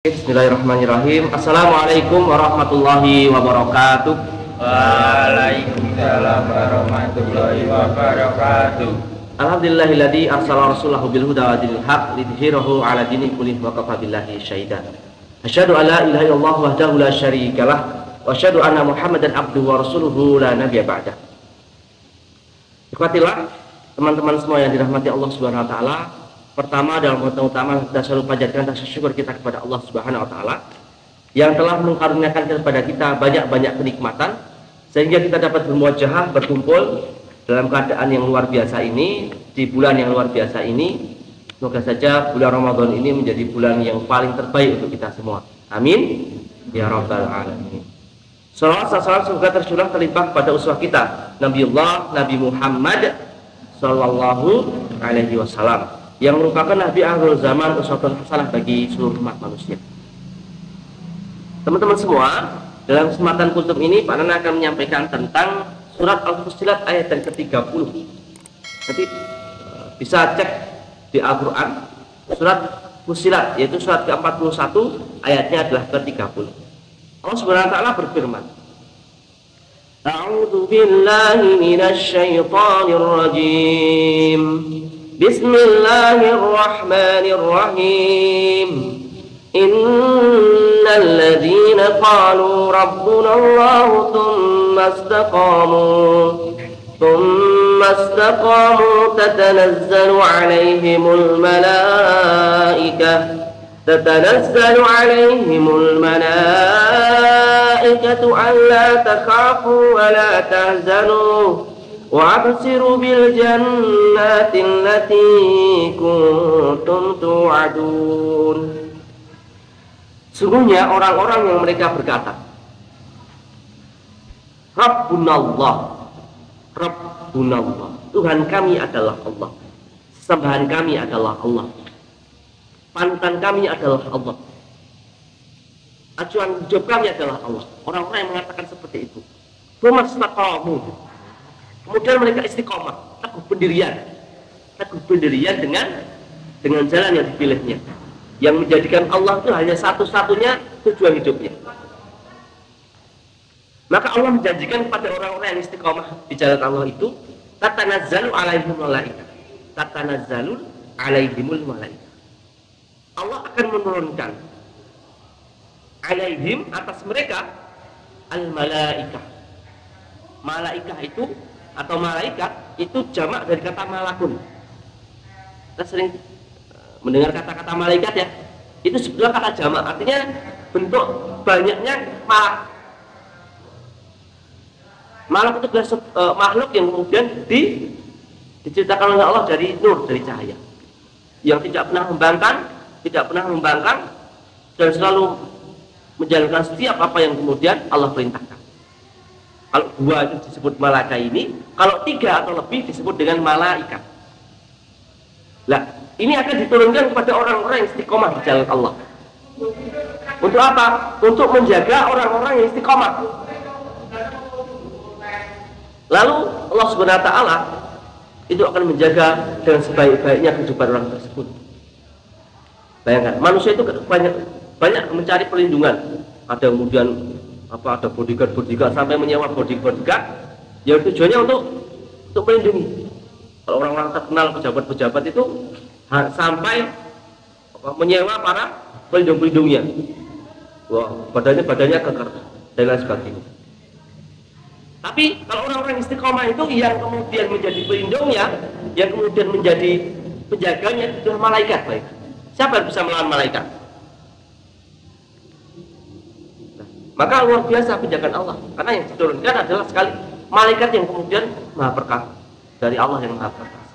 Bismillahirrahmanirrahim. Assalamualaikum warahmatullahi wabarakatuh. Waalaikumsalam warahmatullahi wabarakatuh. Alhamdulillahilladzi arsala rasulahu bil huda wa dinil haq lidhhirahu 'ala dini kullih wa kafa billahi syahida. Asyhadu an la ilaha illallah wahdahu la syarikalah wa asyhadu anna Muhammadan abduhu wa rasuluhu la nabiyya ba'dah. Ikhwatillah, teman-teman semua yang dirahmati Allah Subhanahu wa taala. Pertama, dalam poin utama kita selalu panjatkan rasa syukur kita kepada Allah Subhanahu wa taala yang telah mengkaruniakan kepada kita banyak-banyak kenikmatan sehingga kita dapat bermuajahah berkumpul dalam keadaan yang luar biasa ini di bulan yang luar biasa ini. Semoga saja bulan Ramadan ini menjadi bulan yang paling terbaik untuk kita semua. Amin ya rabbal alamin. Salawat semoga tercurah terlimpah pada uswah kita Nabi Muhammad sallallahu alaihi wasallam yang merupakan Nabi akhir zaman, uswatun hasanah bagi seluruh umat manusia. Teman-teman semua, dalam kesempatan kultum ini Pak Nana akan menyampaikan tentang surat Al-Fussilat ayat yang ke-30. Nanti bisa cek di Al-Quran surat Fussilat, yaitu surat ke-41 ayatnya adalah ke-30. Allah Subhanahu wa taala berfirman, A'udzu billahi minasy syaithanir rajim. Bismillahirrahmanirrahim. Innal ladzina qalu rabbuna Allah thumma istaqamu tatanazzalu 'alaihimul malaikatu alla takhafu wa la tahzanu وَأَبْصِرُوا بِالْجَنَّةِ الَّتِي كُنْتُمْ تُوعَدُونَ. Sungguhnya orang-orang yang mereka berkata, Rabbunallah, Rabbunallah, Tuhan kami adalah Allah, sembahan kami adalah Allah, panutan kami adalah Allah, acuan hidup kami adalah Allah. Orang-orang yang mengatakan seperti itu, Fumastaqamu, kemudian mereka istiqomah, teguh pendirian dengan jalan yang dipilihnya, yang menjadikan Allah itu hanya satu-satunya tujuan hidupnya. Maka Allah menjanjikan kepada orang-orang yang istiqomah di jalan Allah itu, tatanazzalu alaihimul malaikah. Allah akan menurunkan alaihim, atas mereka, al malaikah. Malaikah itu atau malaikat itu jamak dari kata malakun. Kita sering mendengar kata-kata malaikat ya, itu sebetulnya kata jamak, artinya bentuk banyaknya malak. Malak itu adalah makhluk yang kemudian diciptakan oleh Allah dari nur, dari cahaya, yang tidak pernah membangkang dan selalu menjalankan setiap apa yang kemudian Allah perintahkan. Kalau dua itu disebut malaikat ini, kalau tiga atau lebih disebut dengan malaikat. Nah, ini akan diturunkan kepada orang-orang yang istiqomah di jalan Allah. Untuk apa? Untuk menjaga orang-orang yang istiqomah. Lalu Allah Subhanahu wa taala itu akan menjaga dengan sebaik-baiknya kehidupan orang tersebut. Bayangkan, manusia itu banyak mencari perlindungan. Ada kemudian ada bodyguard sampai menyewa bodyguard yang tujuannya untuk melindungi. Kalau orang-orang terkenal, pejabat-pejabat itu sampai menyewa para pelindung-pelindungnya. Wah, badannya kekar dan lain sebagainya. Tapi kalau orang-orang istiqomah itu yang kemudian menjadi pelindungnya, yang kemudian menjadi penjaganya, itu malaikat. Baik, siapa yang bisa melawan malaikat? Maka luar biasa penjagaan Allah, karena yang diturunkan adalah sekali malaikat yang kemudian maha perkasa, dari Allah yang maha perkasa.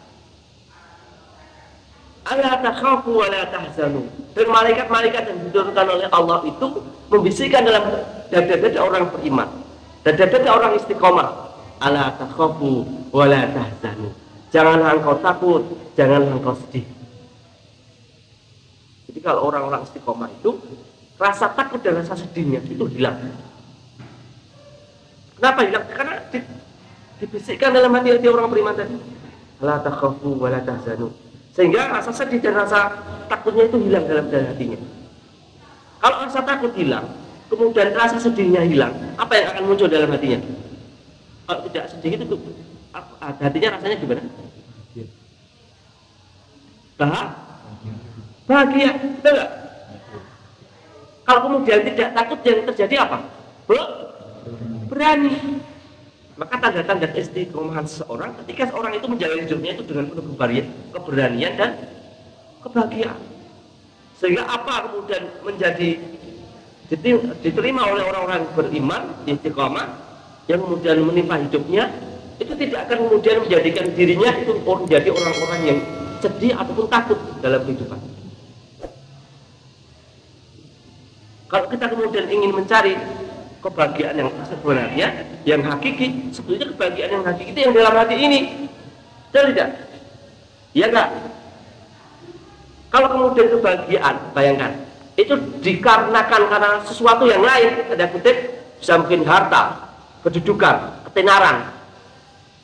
Alla takhafu wa la tahzanu. Dan malaikat-malaikat yang diturunkan oleh Allah itu membisikkan dalam dada-dada orang beriman, dada-dada orang istiqomah, alla takhafu wa la tahzanu. Janganlah engkau takut, janganlah engkau sedih. Jadi kalau orang-orang istiqomah itu rasa takut dan rasa sedihnya itu hilang. Kenapa hilang? Karena dibisikkan dalam hati orang beriman tadi, la takhafu wa la tahzanu, sehingga rasa sedih dan rasa takutnya itu hilang dalam hatinya. Kalau rasa takut hilang, kemudian rasa sedihnya hilang, apa yang akan muncul dalam hatinya? Kalau tidak sedih itu hatinya rasanya gimana? Bahagia, betul nggak? Kalau kemudian tidak takut, yang terjadi apa? Berani. Maka tanda-tanda istiqomahan seseorang ketika seorang itu menjalani hidupnya itu dengan penuh keberanian dan kebahagiaan. Sehingga apa kemudian menjadi diterima oleh orang-orang beriman, istiqomah, yang kemudian menimpa hidupnya, itu tidak akan kemudian menjadikan dirinya itu menjadi orang-orang yang sedih ataupun takut dalam kehidupan. Kalau kita kemudian ingin mencari kebahagiaan yang sebenarnya, yang hakiki, sebetulnya kebahagiaan yang hakiki itu yang dalam hati ini. Betul tidak? Ya enggak? Kalau kemudian kebahagiaan, bayangkan, itu dikarenakan karena sesuatu yang lain, ada kutip, bisa mungkin harta, kedudukan, ketenaran,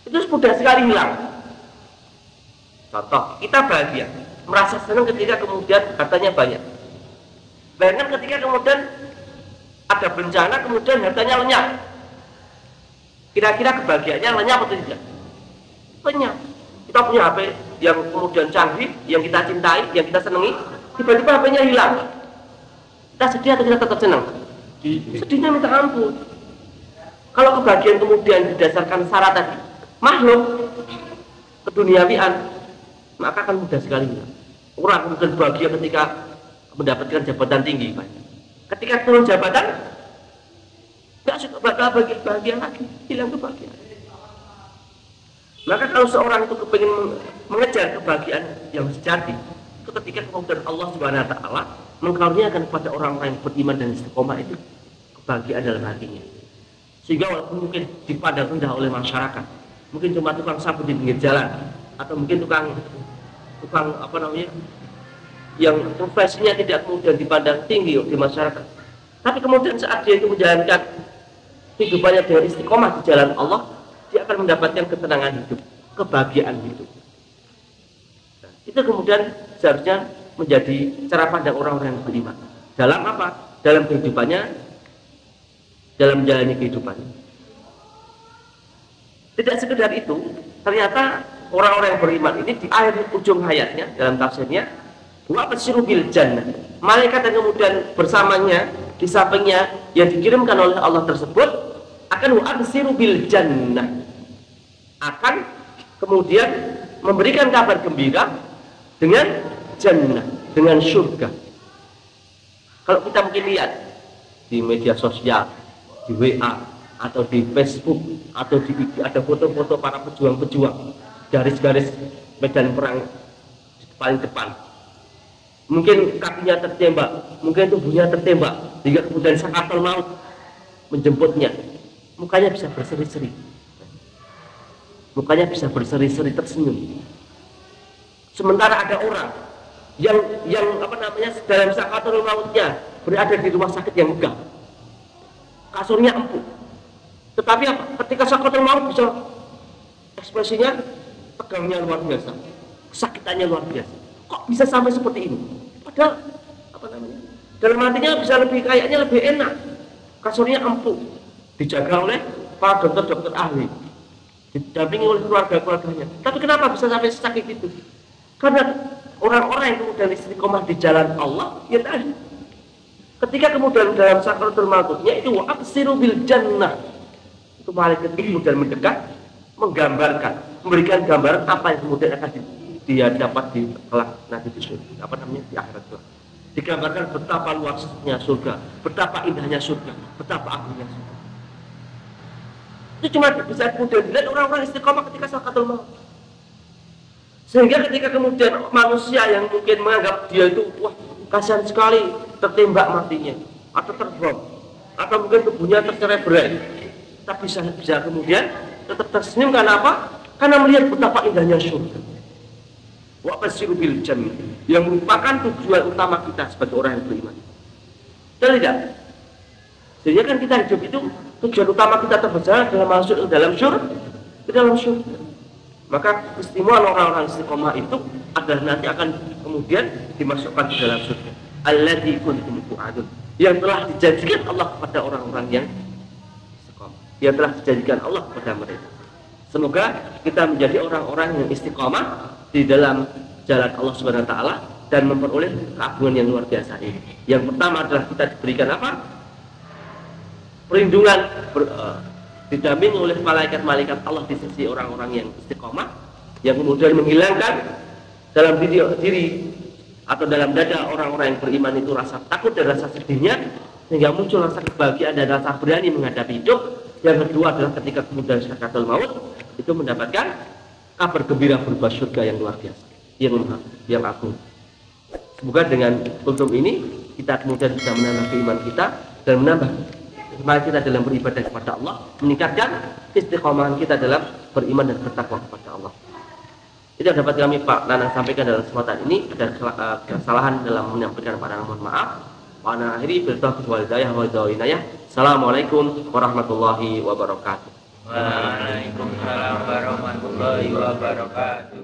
itu mudah sekali hilang. Contoh, kita bahagia, merasa senang ketika kemudian hartanya banyak. Bayangkan ketika kemudian ada bencana, kemudian hartanya lenyap. Kira-kira kebahagiaannya lenyap atau tidak? Lenyap. Kita punya HP yang kemudian canggih, yang kita cintai, yang kita senangi, tiba-tiba HP-nya hilang. Kita sedih atau kita tetap senang? Sedihnya minta ampun. Kalau kebahagiaan kemudian didasarkan syarat tadi, makhluk keduniawian, maka akan mudah sekali hilang. Orang kemudian bahagia ketika mendapatkan jabatan tinggi, ketika turun jabatan nggak suka bakal bahagia lagi, hilang kebahagiaan. Maka kalau seorang itu kepingin mengejar kebahagiaan yang sejati, itu ketika kemudian Allah Subhanahu Wa Taala mengkaruniakan kepada orang-orang yang beriman dan istiqomah itu kebahagiaan dalam hatinya, sehingga walaupun mungkin dipandang rendah oleh masyarakat, mungkin cuma tukang sapu di pinggir jalan, atau mungkin tukang apa namanya, yang profesinya tidak kemudian dipandang tinggi di masyarakat, tapi kemudian saat dia itu menjalankan kehidupannya dengan istiqomah di jalan Allah, dia akan mendapatkan ketenangan hidup, kebahagiaan hidup. Nah, itu kemudian seharusnya menjadi cara pandang orang-orang yang beriman dalam apa? Dalam kehidupannya, dalam menjalani kehidupannya. Tidak sekedar itu, ternyata orang-orang yang beriman ini di akhir ujung hayatnya, dalam tafsirnya, wa absyiru bil jannah, malaikat yang kemudian bersamanya di sampingnya yang dikirimkan oleh Allah tersebut akan wa absyiru bil jannah, akan kemudian memberikan kabar gembira dengan jannah, dengan surga. Kalau kita mungkin lihat di media sosial, di WA atau di Facebook atau di IG, ada foto-foto para pejuang-pejuang, garis-garis medan perang paling depan. Mungkin kakinya tertembak, mungkin tubuhnya tertembak, hingga kemudian sakaratul maut menjemputnya. Mukanya bisa berseri-seri, mukanya bisa berseri-seri tersenyum. Sementara ada orang yang apa namanya, dalam sakaratul mautnya berada di rumah sakit yang megah, kasurnya empuk, tetapi apa? Ketika sakaratul maut bisa ekspresinya tegangnya luar biasa, kesakitannya luar biasa. Kok bisa sampai seperti ini? Padahal apa namanya, dalam hatinya bisa lebih, kayaknya lebih enak, kasurnya empuk, dijaga oleh para dokter-dokter ahli, didampingi oleh keluarga-keluarganya. Tapi kenapa bisa sampai sakit itu? Karena orang-orang yang kemudian istiqomah di jalan Allah, ya tadi, ketika kemudian dalam sakaratul mautnya itu wa absyiru bil jannah, itu malaikat itu kemudian mendekat, menggambarkan, memberikan gambaran apa yang kemudian akan dia dapat di kelak nanti di surga, apa namanya, di akhirat kelak. Digambarkan betapa luasnya surga, betapa indahnya surga, betapa agungnya surga. Itu cuma bisa kemudian dilihat orang-orang istiqomah ketika sakaratul maut. Sehingga ketika kemudian manusia yang mungkin menganggap dia itu, wah kasihan sekali, tertembak matinya, atau terbom, atau mungkin tubuhnya tercerai-berai, tapi bisa kemudian tetap tersenyum. Karena apa? Karena melihat betapa indahnya surga. Wa absyiru bil jannah, yang merupakan tujuan utama kita sebagai orang yang beriman. Dan tidak? Sehingga kan kita hidup itu tujuan utama kita terbesar dalam masuk dalam surga. Maka keistimewaan orang-orang istiqomah itu adalah nanti akan kemudian dimasukkan di dalam surga. Alladzi kuntum tu'adun, yang telah dijanjikan Allah kepada orang-orang yang istiqomah, yang telah dijanjikan Allah kepada mereka. Semoga kita menjadi orang-orang yang istiqomah di dalam jalan Allah Subhanahu wa taala dan memperoleh keagungan yang luar biasa ini. Yang pertama adalah kita diberikan apa? Perlindungan, didampingi oleh malaikat-malaikat Allah di sisi orang-orang yang istiqomah, yang kemudian menghilangkan dalam diri atau dalam dada orang-orang yang beriman itu rasa takut dan rasa sedihnya, sehingga muncul rasa kebahagiaan dan rasa berani menghadapi hidup. Yang kedua adalah ketika kemudian sakaratul maut itu mendapatkan kabar gembira berupa surga yang luar biasa, yang agung. Semoga dengan kultum ini kita kemudian bisa menambah keimanan kita dan menambah semangat kita dalam beribadah kepada Allah, meningkatkan istiqomahan kita dalam beriman dan bertakwa kepada Allah. Itu yang dapat kami Pak Nanang sampaikan dalam kesempatan ini. Ada kesalahan dalam menyampaikan pada mohon maaf. Wa ana akhiri bil taufiq wal hidayah wa inayah. Assalamualaikum warahmatullahi wabarakatuh. Waalaikumsalam warahmatullahi wabarakatuh.